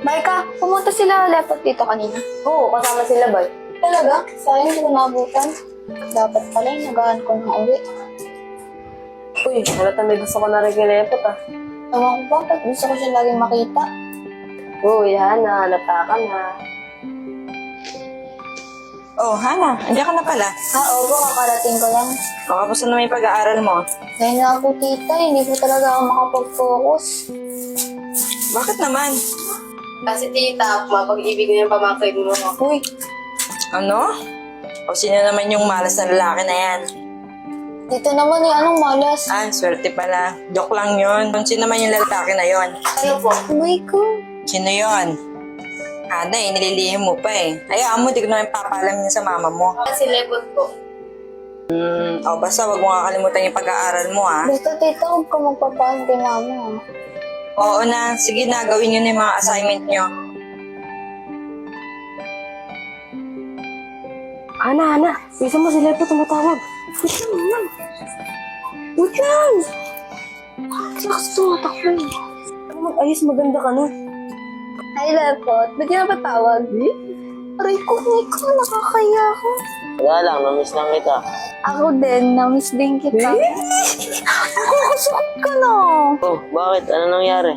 Maika, pumunta sila lepot dito kanina. Oo, kasama sila ba? Talaga? Sayang hindi ko naabutan. Dapat pala yung nagahan ko ng uwi. Uy, halata may gusto ko na rin kay Lepot ah. Ewan ko ba, ba't gusto ko siya laging makita? Uy, Hana, halata ka na. Oh, Hana, andiyan ka na pala. Oo, kakarating ko lang. Kamusta naman yung pag-aaral mo? Dahil nga po tita, hindi po talaga ako makapag-focus. Bakit naman? Kasi tita, mapag-ibig na yung pamangkin mo. Uy, Ano? O sino naman yung malas na lalaki na yan? dito naman yung anong malas. Ah, swerte pala. Joke lang yun. Sino naman yung lalaki na yon? Ano po? Oh my God. Sino yon? Hana, nililihim mo pa eh. Hayaan mo, di ko naman papalam yun sa mama mo. Kasi Lepot po. O basta wag mo kakalimutan yung pag-aaral mo ah. Basta tita, huwag ka magpapahan kay mama. Oo na, sige na, gawin nyo na yung mga assignment nyo. Hana, bisa mo si Lepot tumatawag. Wait lang! Lakas tumatakbo eh. Ano mag-ayos, maganda ka na. Hi, Lepot. Ba't ka napatawag? Aray ko, Nico, nakakaya ako. Wala lang, namiss lang kita. Ako din, na-miss din kita. Nakakasakit ka na. Oh, bakit? Ano nangyari?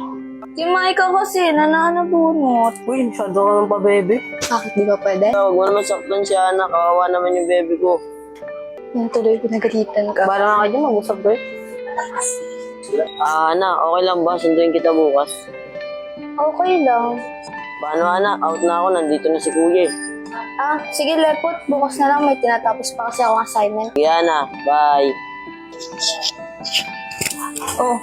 Si Maika kasi, nananabunot. Uy, masyado ka ng pa-bebe. Bakit di ba pwede? Huwag mo naman saktan siya, anak. Kawawa naman yung baby ko. Yung tuloy pinagalitan ka. Bala nga kayo dyan, mag-usap kayo. Anak, okay lang ba? Sunduin kita bukas. Okay lang. Paano, anak? Out na ako. Nandito na si kuya eh. Sige Lepot, bukas na lang may tinatapos pa kasi akong assignment. Sige, anak. Bye. Oh,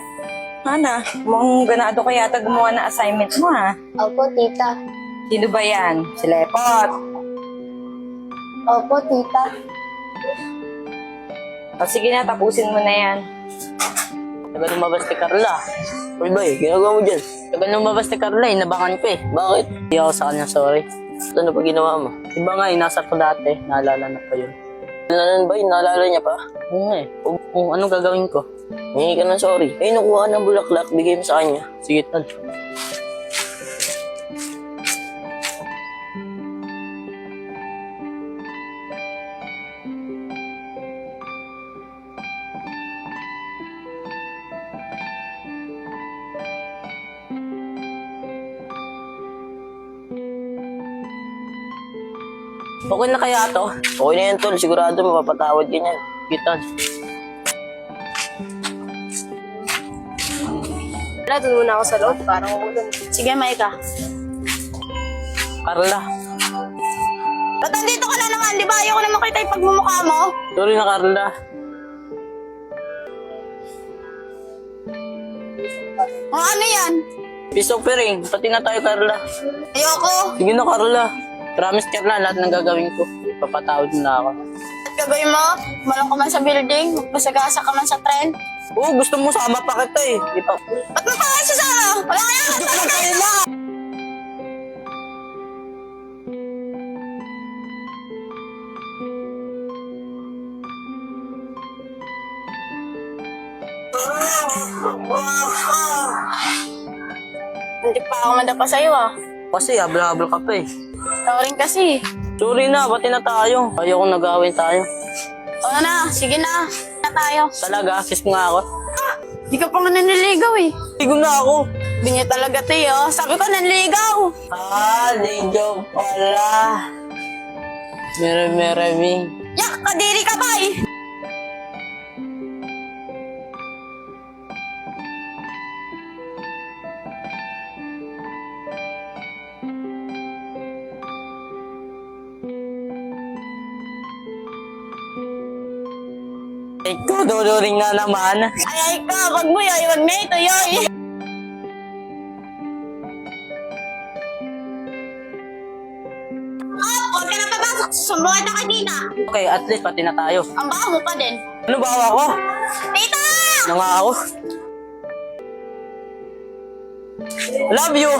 Hana, mukhang ganado ka yata gumawa ng assignment mo ha. Opo, tita. Sino ba yan? Si Lepot. Opo, tita. O sige na, tapusin mo na yan. Tagal lumabas ni Carla. Uy, boy, ginagawa mo dyan. Tagal lumabas ni Carla eh. Nabangan ko eh. Bakit? Hindi ako sa kanya, sorry. Ano pa ginawa mo? Diba nga, inasar ko dati. Naalala na pa yun. Ano ba yun? Naalala niya pa? Oo nga eh. Kung anong gagawin ko? Hingi ka ng sorry. Eh, nakuha ka ng bulaklak. Bigay mo sa kanya. Sige, tal. Okay na kaya to? Okay na yan, tol. Sigurado mapapatawad ka niyan. Kita. Wala, doon muna ako sa loob. Parang ako doon. Sige, Maika. Carla. Ba't nandito ka na naman? Di ba ayaw ko na makita yung pagmumukha mo? Sorry na, Carla. O ano yan? Peace offering. Pati na tayo, Carla. Ayoko. Sige na, Carla. Promise, Carla, lahat ng gagawin ko. Papatawad mo na ako. At gagawin mo, malong ka man sa building, magpasagasa ka man sa tren. Oo, gusto mo sama pa kita eh. Di pa. Ba't mo pa nga sasama? Wala ka yan! Kayo na! Hindi pa ako madapa sa'yo Kasi habla-habla ka pa eh. Sorry kasi. Sorry na, pati na tayo. Ayaw kong nag-away tayo. O na, sige na. Na tayo. Talaga, kiss mo nga ako. Di ka pa nga naniligaw eh. Ligo na ako. Binya talaga tayo. Sabi ko nanligaw. Ligaw pala. Mere-mere-mi. Yak, kadiri ka ba eh? Ikaw, duduring na naman. Ay, ka, wag mo yoy, wag na ito yoy. Huwag ka na papasok. Sumbungan na kanina. Okay, at least pati na tayo. Ang baka mo pa din. Ano ba ako? Tita! Ano nga ako? Love you!